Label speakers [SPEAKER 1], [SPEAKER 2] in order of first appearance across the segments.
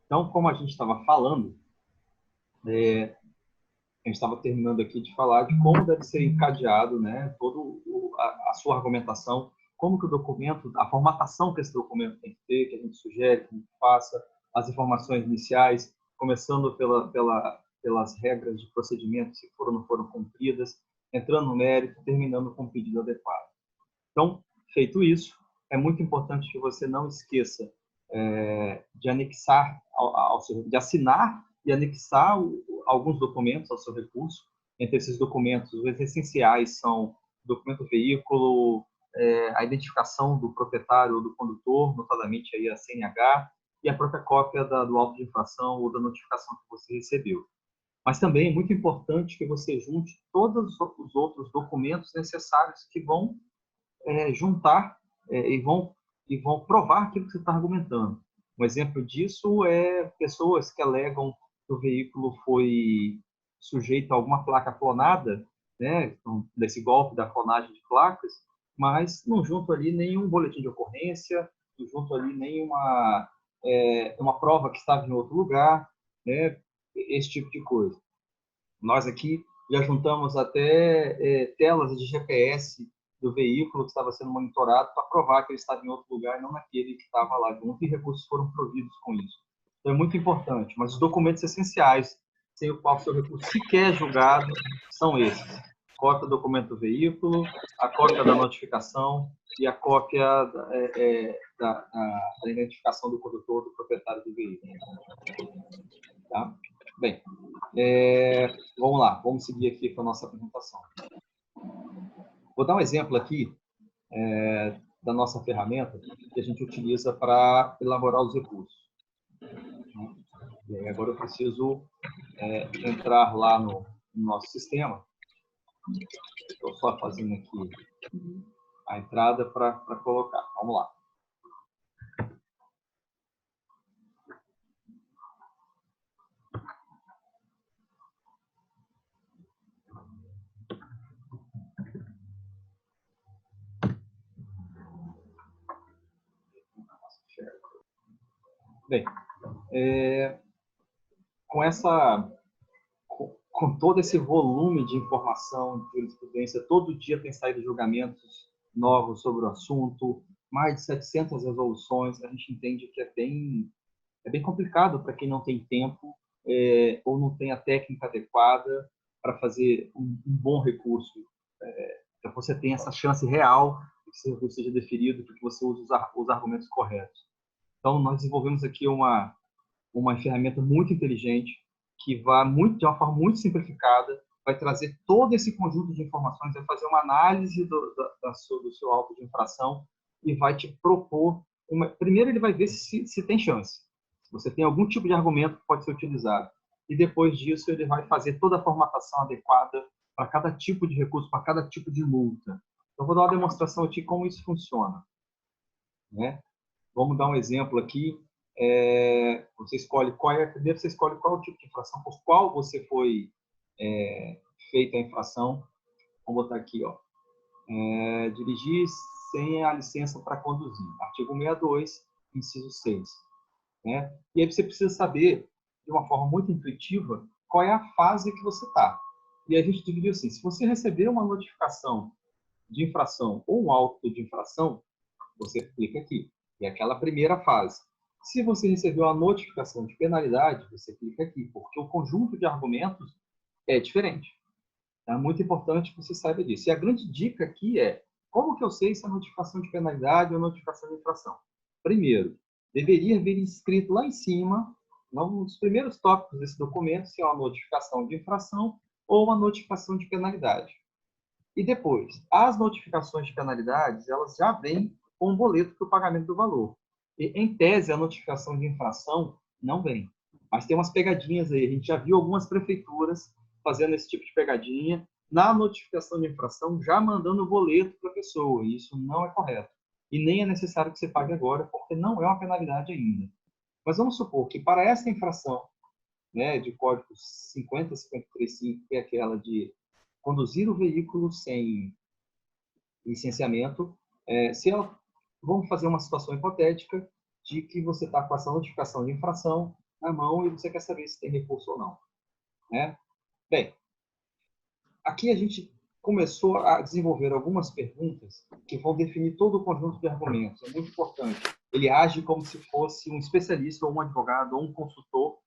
[SPEAKER 1] Então, como a gente estava falando, a gente estava terminando aqui de falar de como deve ser encadeado, né, todo a sua argumentação, como que o documento, a formatação que esse documento tem que ter, que a gente sugere, que a gente faça, as informações iniciais, começando pelas regras de procedimento, se foram ou não foram cumpridas, entrando no mérito, terminando com o pedido adequado. Então, feito isso, é muito importante que você não esqueça de anexar de assinar e anexar alguns documentos ao seu recurso. Entre esses documentos, os essenciais são o documento veículo, a identificação do proprietário ou do condutor, notadamente aí a CNH, e a própria cópia do auto de infração ou da notificação que você recebeu. Mas também é muito importante que você junte todos os outros documentos necessários que vão juntar e vão provar aquilo que você está argumentando. Um exemplo disso é pessoas que alegam que o veículo foi sujeito a alguma placa clonada, né, desse golpe da clonagem de placas, mas não junto ali nenhum boletim de ocorrência, não junto ali nenhuma uma prova que estava em outro lugar, né, esse tipo de coisa. Nós aqui já juntamos até telas de GPS do veículo que estava sendo monitorado para provar que ele estava em outro lugar e não naquele que estava lá junto, e recursos foram providos com isso. Então, é muito importante. Mas os documentos essenciais, sem o qual o seu recurso sequer é julgado, são esses. Cópia do documento do veículo, a cópia da notificação e a cópia da identificação do condutor, do proprietário do veículo. Tá? Bem, vamos lá, vamos seguir aqui com a nossa apresentação. Vou dar um exemplo aqui da nossa ferramenta que a gente utiliza para elaborar os recursos. E aí agora eu preciso entrar lá no nosso sistema. Estou só fazendo aqui a entrada para colocar. Vamos lá. Bem, com todo esse volume de informação, de jurisprudência, todo dia tem saído julgamentos novos sobre o assunto, mais de 700 resoluções, a gente entende que é bem complicado para quem não tem tempo ou não tem a técnica adequada para fazer um bom recurso. Então, você tem essa chance real de que esse recurso seja deferido, porque você usa os argumentos corretos. Então, nós desenvolvemos aqui uma ferramenta muito inteligente, que vai de uma forma muito simplificada, vai trazer todo esse conjunto de informações, vai fazer uma análise do seu auto de infração e vai te propor primeiro ele vai ver se tem chance, se você tem algum tipo de argumento que pode ser utilizado. E depois disso ele vai fazer toda a formatação adequada para cada tipo de recurso, para cada tipo de multa. Então, vou dar uma demonstração aqui como isso funciona, né? Vamos dar um exemplo aqui. Você escolhe primeiro você escolhe qual é o tipo de infração por qual você foi feita a infração. Vamos botar aqui, ó, dirigir sem a licença para conduzir. Artigo 62, inciso 6. Né? E aí você precisa saber, de uma forma muito intuitiva, qual é a fase que você está. E a gente dividiu assim, se você receber uma notificação de infração ou um auto de infração, você clica aqui. É aquela primeira fase. Se você recebeu a notificação de penalidade, você clica aqui, porque o conjunto de argumentos é diferente. É muito importante que você saiba disso. E a grande dica aqui é, como que eu sei se é notificação de penalidade ou notificação de infração? Primeiro, deveria vir escrito lá em cima, nos primeiros tópicos desse documento, se é uma notificação de infração ou uma notificação de penalidade. E depois, as notificações de penalidades, elas já vêm com um boleto para o pagamento do valor. E, em tese, a notificação de infração não vem. Mas tem umas pegadinhas aí. A gente já viu algumas prefeituras fazendo esse tipo de pegadinha na notificação de infração, já mandando o boleto para a pessoa. E isso não é correto. E nem é necessário que você pague agora, porque não é uma penalidade ainda. Mas vamos supor que para essa infração, né, de código 50.53.5, que é aquela de conduzir o veículo sem licenciamento, vamos fazer uma situação hipotética de que você está com essa notificação de infração na mão e você quer saber se tem recurso ou não, né? Bem, aqui a gente começou a desenvolver algumas perguntas que vão definir todo o conjunto de argumentos. É muito importante. Ele age como se fosse um especialista, ou um advogado, ou um consultor,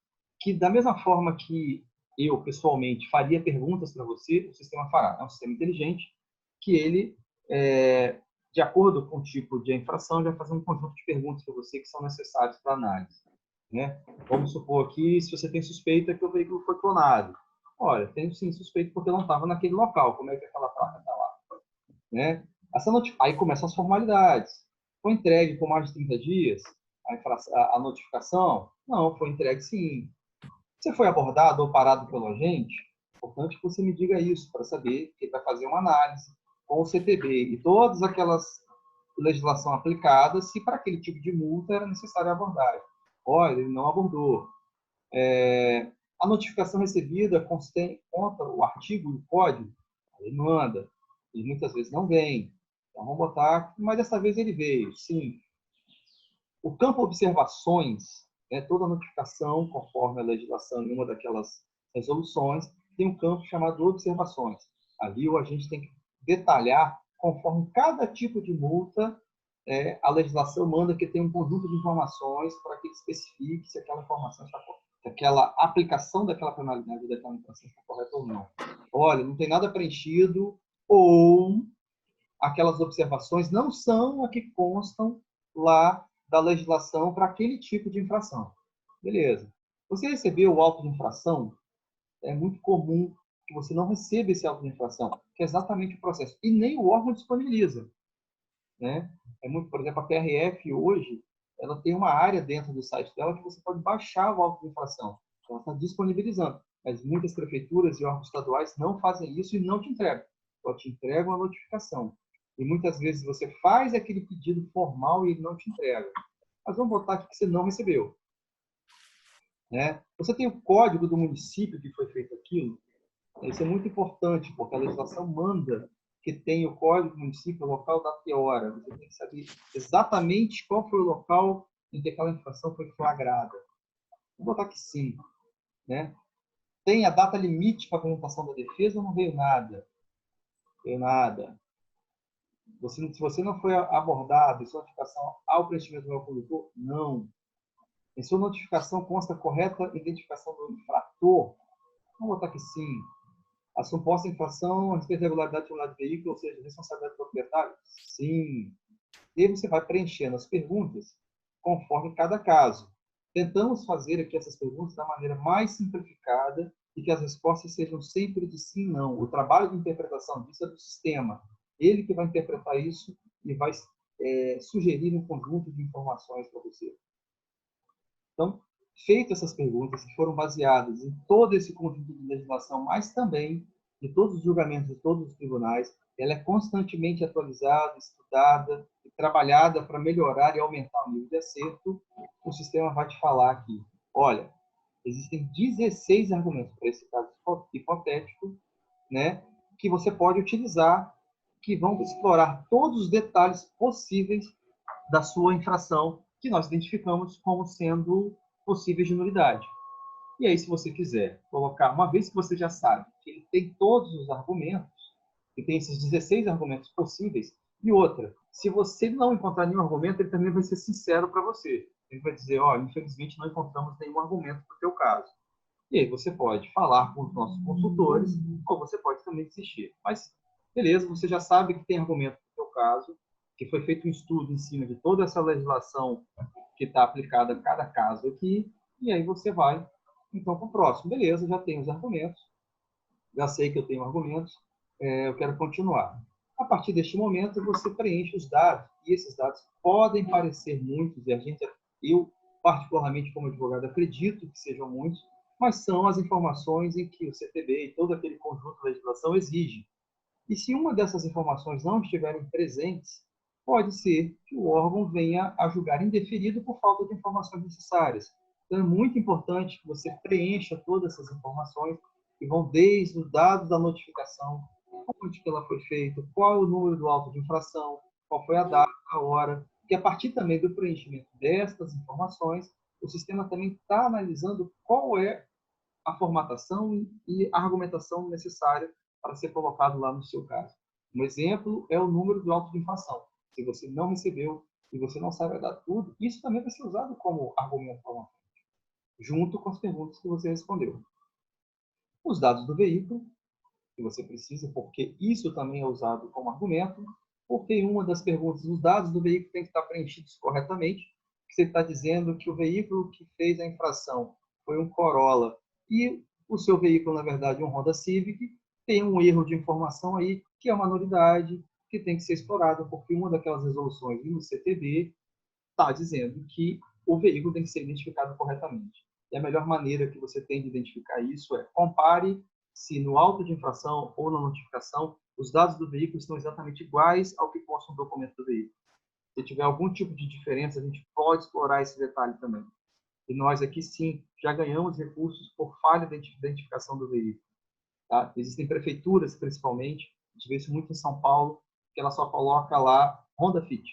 [SPEAKER 1] que da mesma forma que eu, pessoalmente, faria perguntas para você, o sistema fará. É um sistema inteligente que ele, de acordo com o tipo de infração, vai fazer um conjunto de perguntas para você que são necessárias para análise, né? Vamos supor aqui, se você tem suspeita que o veículo foi clonado. Olha, tenho sim suspeito porque eu não estava naquele local. Como é que aquela placa está lá? Né? Aí começam as formalidades. Foi entregue por mais de 30 dias a notificação? Não, foi entregue sim. Você foi abordado ou parado pelo agente? Importante que você me diga isso para saber que ele vai fazer uma análise com o CTB e todas aquelas legislação aplicada se para aquele tipo de multa era necessária abordagem. Olha, ele não abordou. A notificação recebida conta o artigo e o código, ele manda, e muitas vezes não vem. Então vamos botar, mas dessa vez ele veio, sim. O campo observações, toda notificação, conforme a legislação em uma daquelas resoluções, tem um campo chamado observações. Ali o agente tem que detalhar, conforme cada tipo de multa, a legislação manda que tem um conjunto de informações para que ele especifique se aquela informação está correta, se aquela aplicação daquela penalidade daquela infração está correta ou não. Olha, não tem nada preenchido, ou aquelas observações não são a que constam lá da legislação para aquele tipo de infração. Beleza. Você recebeu o auto de infração, é muito comum que você não receba esse auto de infração, que é exatamente o processo. E nem o órgão disponibiliza. Né? Por exemplo, a PRF hoje, ela tem uma área dentro do site dela que você pode baixar o auto de infração. Então, ela está disponibilizando. Mas muitas prefeituras e órgãos estaduais não fazem isso e não te entregam. Só te entregam a notificação. E muitas vezes você faz aquele pedido formal e ele não te entrega. Mas vamos botar aqui que você não recebeu. Né? Você tem o código do município que foi feito aquilo. Isso é muito importante, porque a legislação manda que tenha o código do município, o local, data e hora. Você tem que saber exatamente qual foi o local em que aquela infração foi flagrada. Vou botar que sim. Né? Tem a data limite para a apresentação da defesa ou não veio nada? Veio nada. Se você não foi abordado em sua notificação ao preenchimento do condutor, não. Em sua notificação consta a correta identificação do infrator? Vamos botar que sim. A suposta infração a respeito da regularidade do veículo, ou seja, responsabilidade do proprietário? Sim. E aí você vai preenchendo as perguntas conforme cada caso. Tentamos fazer aqui essas perguntas da maneira mais simplificada e que as respostas sejam sempre de sim e não. O trabalho de interpretação disso é do sistema. Ele que vai interpretar isso e vai sugerir um conjunto de informações para você. Então, feitas essas perguntas, que foram baseadas em todo esse conjunto de legislação, mas também de todos os julgamentos de todos os tribunais, ela é constantemente atualizada, estudada e trabalhada para melhorar e aumentar o nível de acerto. O sistema vai te falar aqui, olha, existem 16 argumentos para esse caso hipotético, né, que você pode utilizar, que vão explorar todos os detalhes possíveis da sua infração, que nós identificamos como sendo possíveis de nulidade. E aí, se você quiser colocar, uma vez que você já sabe que ele tem todos os argumentos, que tem esses 16 argumentos possíveis, e outra, se você não encontrar nenhum argumento, ele também vai ser sincero para você. Ele vai dizer, infelizmente não encontramos nenhum argumento para o teu caso. E aí você pode falar com os nossos consultores, ou você pode também desistir. Mas, beleza, você já sabe que tem argumento para o teu caso, que foi feito um estudo em cima de toda essa legislação que está aplicada a cada caso aqui, e aí você vai, então, para o próximo. Beleza, já tenho os argumentos, já sei que eu tenho argumentos, eu quero continuar. A partir deste momento, você preenche os dados, e esses dados podem parecer muitos, e eu, particularmente como advogado, acredito que sejam muitos, mas são as informações em que o CTB e todo aquele conjunto de legislação exige. E se uma dessas informações não estiverem presentes, pode ser que o órgão venha a julgar indeferido por falta de informações necessárias. Então, é muito importante que você preencha todas essas informações, que vão desde os dados da notificação, onde que ela foi feita, qual o número do auto de infração, qual foi a data, a hora, que a partir também do preenchimento destas informações, o sistema também está analisando qual é a formatação e a argumentação necessária para ser colocado lá no seu caso. Um exemplo é o número do auto de infração. Se você não recebeu e você não sabe dar tudo, isso também vai ser usado como argumento lá na frente, junto com as perguntas que você respondeu. Os dados do veículo, que você precisa, porque isso também é usado como argumento, porque em uma das perguntas, os dados do veículo têm que estar preenchidos corretamente, você está dizendo que o veículo que fez a infração foi um Corolla e o seu veículo, na verdade, é um Honda Civic, tem um erro de informação aí, que é uma novidade, que tem que ser explorada, porque uma daquelas resoluções no CTB está dizendo que o veículo tem que ser identificado corretamente. E a melhor maneira que você tem de identificar isso é compare se no auto de infração ou na notificação os dados do veículo estão exatamente iguais ao que consta no documento do veículo. Se tiver algum tipo de diferença, a gente pode explorar esse detalhe também. E nós aqui, sim, já ganhamos recursos por falha de identificação do veículo. Tá? Existem prefeituras, principalmente, a gente vê isso muito em São Paulo, que ela só coloca lá Honda Fit.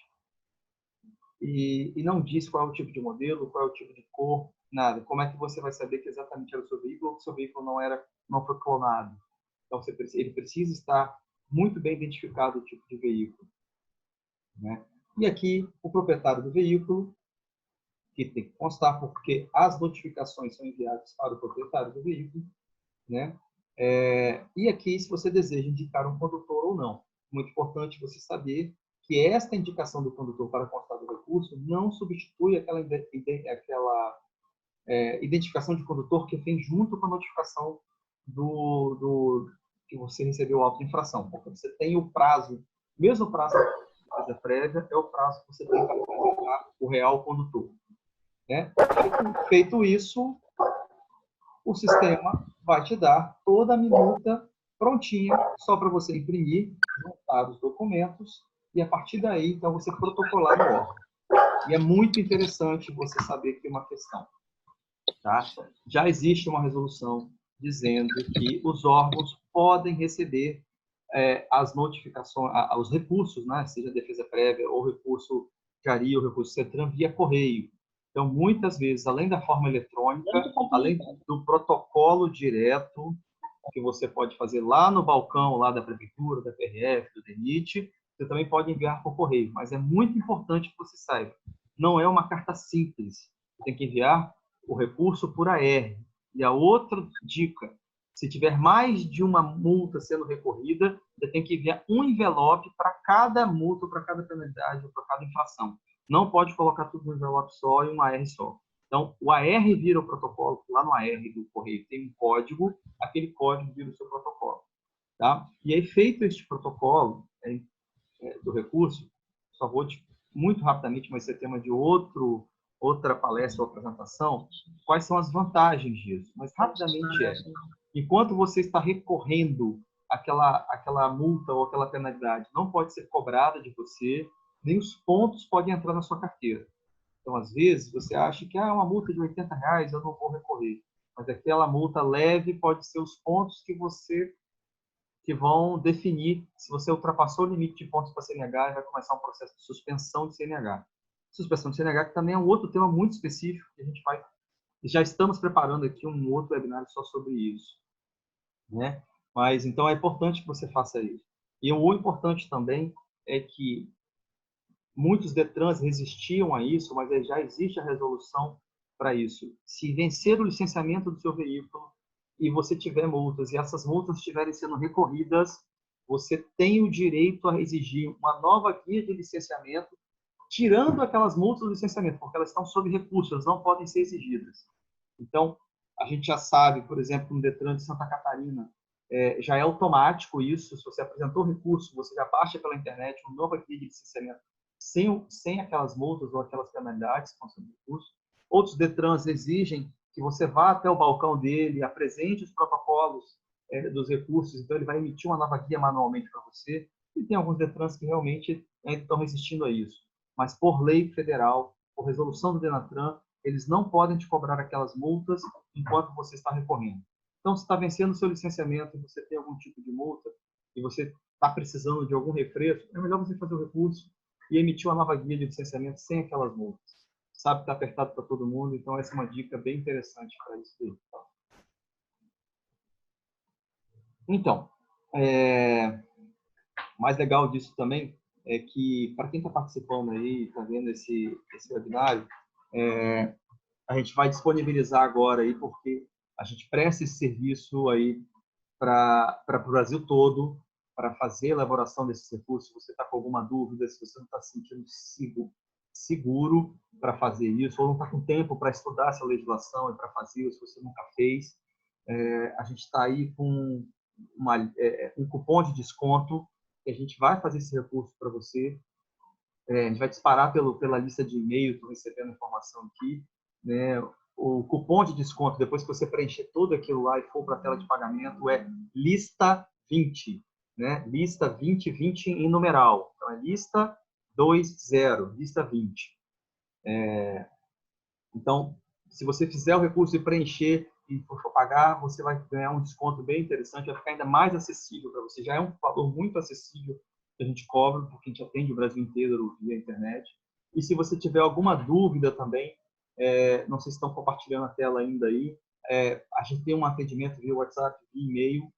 [SPEAKER 1] E não diz qual é o tipo de modelo, qual é o tipo de cor, nada. Como é que você vai saber que exatamente era o seu veículo ou que o seu veículo não foi clonado? Então, ele precisa estar muito bem identificado o tipo de veículo. Né? E aqui, o proprietário do veículo, que tem que constar, porque as notificações são enviadas para o proprietário do veículo. Né? E aqui, se você deseja indicar um condutor ou não. Muito importante você saber que esta indicação do condutor para constar do recurso não substitui aquela identificação de condutor que vem junto com a notificação que você recebeu o auto de infração. Porque você tem o prazo, mesmo prazo da defesa prévia, é o prazo que você tem para apresentar o real condutor. Né? Feito isso, o sistema vai te dar toda a minuta prontinha, só para você imprimir, juntar os documentos e, a partir daí, então, você protocolar no órgão. E é muito interessante você saber que tem uma questão. Tá? Já existe uma resolução dizendo que os órgãos podem receber as notificações, os recursos, né? Seja defesa prévia ou recurso JARI ou recurso CETRAN, via correio. Então, muitas vezes, além da forma eletrônica, além do protocolo direto, que você pode fazer lá no balcão lá da prefeitura, da PRF, do DENIT, você também pode enviar por correio. Mas é muito importante que você saiba, não é uma carta simples. Você tem que enviar o recurso por AR. E a outra dica, se tiver mais de uma multa sendo recorrida, você tem que enviar um envelope para cada multa, para cada penalidade, para cada infração. Não pode colocar tudo no envelope só e um AR só. Então, o AR vira o protocolo, lá no AR do correio tem um código, aquele código vira o seu protocolo. Tá? E aí, feito este protocolo do recurso, só vou muito rapidamente, mas isso é tema de outra palestra ou apresentação, quais são as vantagens disso. Mas rapidamente enquanto você está recorrendo aquela multa ou aquela penalidade, não pode ser cobrada de você, nem os pontos podem entrar na sua carteira. Então, às vezes, você acha que uma multa de R$ 80, eu não vou recorrer. Mas aquela multa leve pode ser os pontos que vão definir se você ultrapassou o limite de pontos para CNH e vai começar um processo de suspensão de CNH. Suspensão de CNH, que também é um outro tema muito específico que a gente vai... Já estamos preparando aqui um outro webinar só sobre isso. Né? Mas, então, é importante que você faça isso. E o importante também é que muitos DETRANs resistiam a isso, mas já existe a resolução para isso. Se vencer o licenciamento do seu veículo e você tiver multas, e essas multas estiverem sendo recorridas, você tem o direito a exigir uma nova guia de licenciamento, tirando aquelas multas do licenciamento, porque elas estão sob recurso, elas não podem ser exigidas. Então, a gente já sabe, por exemplo, no DETRAN de Santa Catarina, já é automático isso. Se você apresentou recurso, você já baixa pela internet uma nova guia de licenciamento sem aquelas multas ou aquelas penalidades que estão sob recurso. Outros DETRANs exigem que você vá até o balcão dele, apresente os protocolos dos recursos, então ele vai emitir uma nova guia manualmente para você. E tem alguns DETRANs que realmente ainda estão resistindo a isso. Mas por lei federal, por resolução do DENATRAN, eles não podem te cobrar aquelas multas enquanto você está recorrendo. Então, se está vencendo o seu licenciamento e você tem algum tipo de multa e você está precisando de algum refresco, é melhor você fazer o recurso e emitir uma nova guia de licenciamento sem aquelas multas. sabe que está apertado para todo mundo, então essa é uma dica bem interessante para isso aí. Então, mais legal disso também é que, para quem está participando aí, está vendo esse webinário, a gente vai disponibilizar agora aí, porque a gente presta esse serviço aí para o Brasil todo, para fazer a elaboração desses recursos. Se você está com alguma dúvida, se você não está se sentindo seguro para fazer isso, ou não está com tempo para estudar essa legislação e para fazer, ou se você nunca fez, a gente está aí com um cupom de desconto, que a gente vai fazer esse recurso para você. A gente vai disparar pela lista de e-mail, estou recebendo informação aqui, né? O cupom de desconto, depois que você preencher tudo aquilo lá e for para a tela de pagamento, é lista 20, né? Lista 2020 em numeral. Então, é lista 20, lista 20. Então, se você fizer o recurso e preencher e for pagar, você vai ganhar um desconto bem interessante, vai ficar ainda mais acessível para você. Já é um valor muito acessível que a gente cobra, porque a gente atende o Brasil inteiro via internet. E se você tiver alguma dúvida também, não sei se estão compartilhando a tela ainda aí, a gente tem um atendimento via WhatsApp, via e-mail,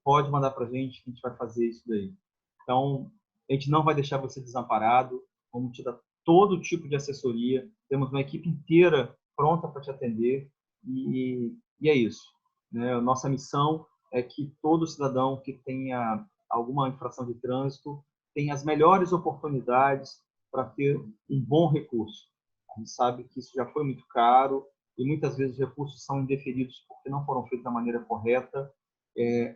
[SPEAKER 1] pode mandar para a gente que a gente vai fazer isso daí. Então, a gente não vai deixar você desamparado, vamos te dar todo tipo de assessoria, temos uma equipe inteira pronta para te atender e é isso, né? A nossa missão é que todo cidadão que tenha alguma infração de trânsito tenha as melhores oportunidades para ter um bom recurso. A gente sabe que isso já foi muito caro e muitas vezes os recursos são indeferidos porque não foram feitos da maneira correta.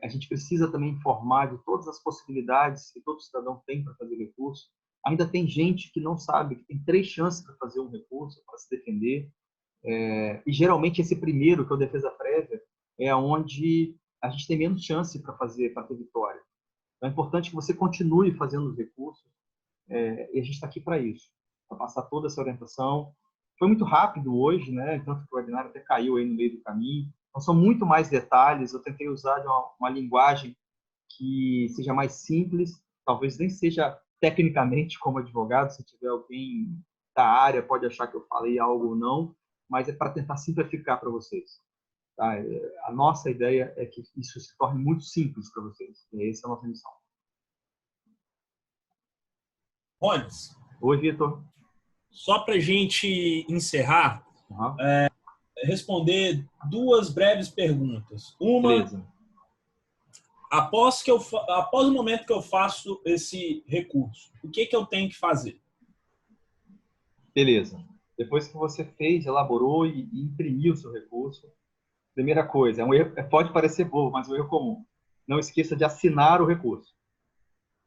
[SPEAKER 1] A gente precisa também informar de todas as possibilidades que todo cidadão tem para fazer recurso. Ainda tem gente que não sabe que tem 3 chances para fazer um recurso, para se defender. E geralmente esse primeiro, que é o defesa prévia, é onde a gente tem menos chance para ter vitória. Então é importante que você continue fazendo os recursos, e a gente está aqui para isso, para passar toda essa orientação. Foi muito rápido hoje, né? Tanto que o webinário até caiu aí no meio do caminho. Então são muito mais detalhes. Eu tentei usar de uma linguagem que seja mais simples, talvez nem seja tecnicamente como advogado, se tiver alguém da área pode achar que eu falei algo ou não, mas é para tentar simplificar para vocês. Tá? A nossa ideia é que isso se torne muito simples para vocês. E essa é a nossa missão.
[SPEAKER 2] Rones.
[SPEAKER 1] Oi, Vitor.
[SPEAKER 2] Só para a gente encerrar, responder 2 breves perguntas. Uma,
[SPEAKER 1] beleza.
[SPEAKER 2] Após o momento que eu faço esse recurso, o que eu tenho que fazer?
[SPEAKER 1] Beleza. Depois que você fez, elaborou e imprimiu o seu recurso, primeira coisa, um erro, pode parecer bobo, mas é um erro comum. Não esqueça de assinar o recurso.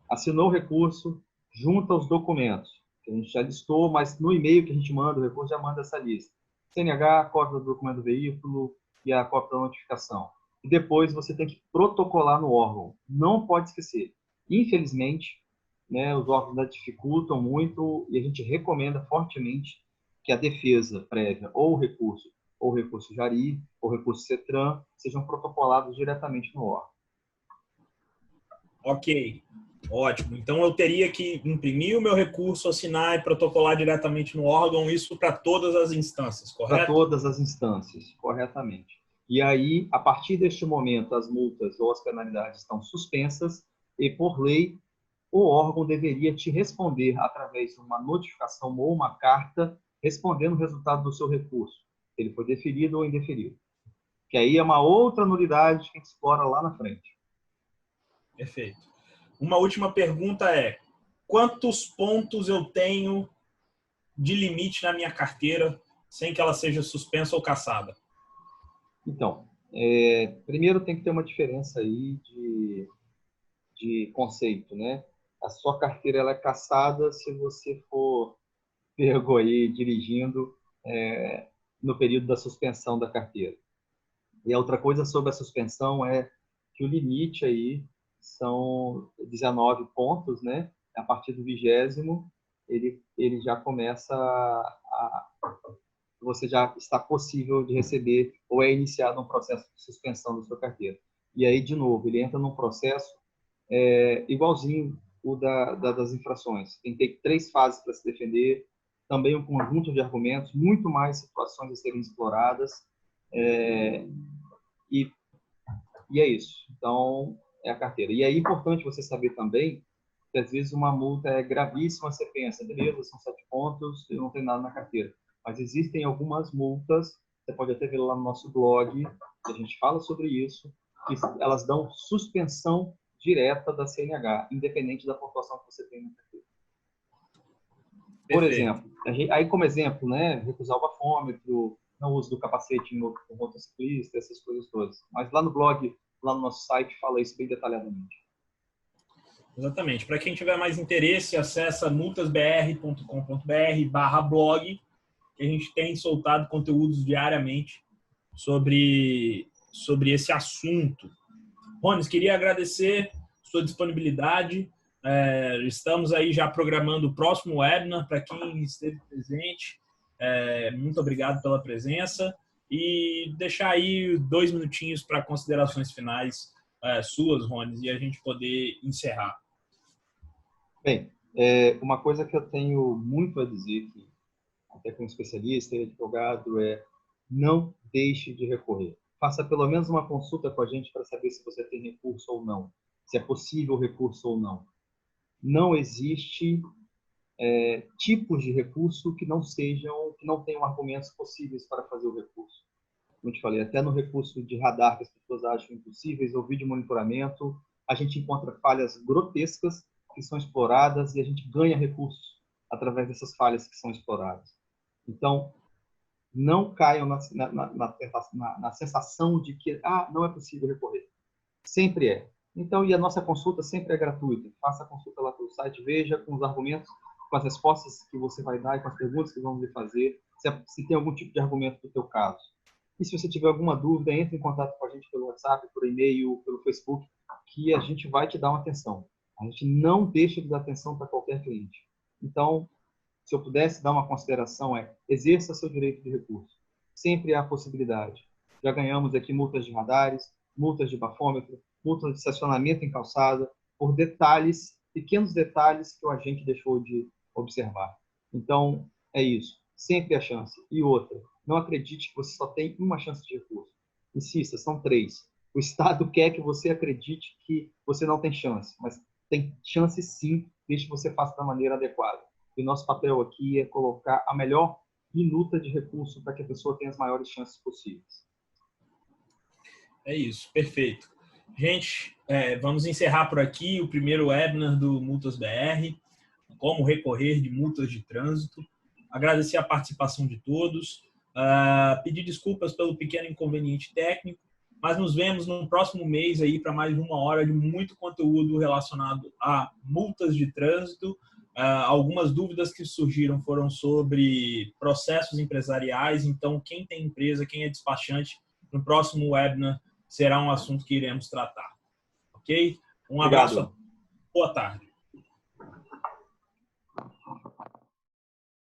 [SPEAKER 1] Assinou o recurso, junta os documentos, que a gente já listou, mas no e-mail que a gente manda, o recurso já manda essa lista. CNH, cópia do documento do veículo e a cópia da notificação. E depois você tem que protocolar no órgão. Não pode esquecer. Infelizmente, né, os órgãos ainda dificultam muito e a gente recomenda fortemente que a defesa prévia ou o recurso Jari, ou o recurso CETRAN, sejam protocolados diretamente no órgão.
[SPEAKER 2] Ok, ótimo. Então eu teria que imprimir o meu recurso, assinar e protocolar diretamente no órgão, isso para todas as instâncias, correto?
[SPEAKER 1] Para todas as instâncias, corretamente. E aí, a partir deste momento, as multas ou as penalidades estão suspensas e, por lei, o órgão deveria te responder através de uma notificação ou uma carta respondendo o resultado do seu recurso, se ele foi deferido ou indeferido. Que aí é uma outra nulidade que a gente explora lá na frente.
[SPEAKER 2] Perfeito. Uma última pergunta é: quantos pontos eu tenho de limite na minha carteira sem que ela seja suspensa ou cassada?
[SPEAKER 1] Então, primeiro tem que ter uma diferença aí de conceito, né? A sua carteira ela é cassada se você for pego aí dirigindo no período da suspensão da carteira. E a outra coisa sobre a suspensão é que o limite aí são 19 pontos, né? A partir do 20º, ele já começa você já está possível de receber ou é iniciado um processo de suspensão da sua carteira. E aí, de novo, ele entra num processo igualzinho o das infrações. Tem que ter 3 fases para se defender. também um conjunto de argumentos, muito mais situações a serem exploradas, e é isso. Então, é a carteira. E é importante você saber também que, às vezes, uma multa é gravíssima, você pensa, beleza, são 7 pontos, eu não tenho nada na carteira. Mas existem algumas multas, você pode até ver lá no nosso blog, que a gente fala sobre isso, que elas dão suspensão direta da CNH, independente da pontuação que você tem na carteira. Por exemplo, aí como exemplo, né, recusar o bafômetro, não uso do capacete no motociclista, essas coisas todas. Mas lá no blog, lá no nosso site, fala isso bem detalhadamente.
[SPEAKER 2] Exatamente. Para quem tiver mais interesse, acessa multasbr.com.br/blog, que a gente tem soltado conteúdos diariamente sobre esse assunto. Rones, queria agradecer sua disponibilidade. Estamos aí já programando o próximo webinar para quem esteve presente. Muito obrigado pela presença e deixar aí 2 minutinhos para considerações finais suas, Rones, e a gente poder encerrar.
[SPEAKER 1] Bem, uma coisa que eu tenho muito a dizer, que até como especialista e advogado, não deixe de recorrer. Faça pelo menos uma consulta com a gente para saber se você tem recurso ou não, se é possível recurso ou não. Não existe tipos de recurso que não tenham argumentos possíveis para fazer o recurso. Como eu te falei, até no recurso de radar que as pessoas acham impossíveis, ou vídeo monitoramento, a gente encontra falhas grotescas que são exploradas e a gente ganha recursos através dessas falhas que são exploradas. Então, não caiam na sensação de que não é possível recorrer. Sempre é. Então, e a nossa consulta sempre é gratuita. Faça a consulta lá pelo site, veja com os argumentos, com as respostas que você vai dar e com as perguntas que vamos lhe fazer, se tem algum tipo de argumento do teu caso. E se você tiver alguma dúvida, entre em contato com a gente pelo WhatsApp, por e-mail, pelo Facebook, que a gente vai te dar uma atenção. A gente não deixa de dar atenção para qualquer cliente. Então, se eu pudesse dar uma consideração, exerça seu direito de recurso. Sempre há a possibilidade. Já ganhamos aqui multas de radares, multas de bafômetro, multas de estacionamento em calçada, por detalhes, pequenos detalhes que o agente deixou de observar. Então, é isso. Sempre há chance. E outra, não acredite que você só tem uma chance de recurso. Insista, são 3. O Estado quer que você acredite que você não tem chance, mas tem chance sim, desde que você faça da maneira adequada. E nosso papel aqui é colocar a melhor minuta de recurso para que a pessoa tenha as maiores chances possíveis.
[SPEAKER 2] É isso, perfeito. Gente, vamos encerrar por aqui o primeiro webinar do Multas BR, como recorrer de multas de trânsito. Agradecer a participação de todos, pedir desculpas pelo pequeno inconveniente técnico, mas nos vemos no próximo mês aí para mais 1 hora de muito conteúdo relacionado a multas de trânsito. Algumas dúvidas que surgiram foram sobre processos empresariais, então quem tem empresa, quem é despachante, no próximo webinar será um assunto que iremos tratar. Ok? Um abraço, boa tarde.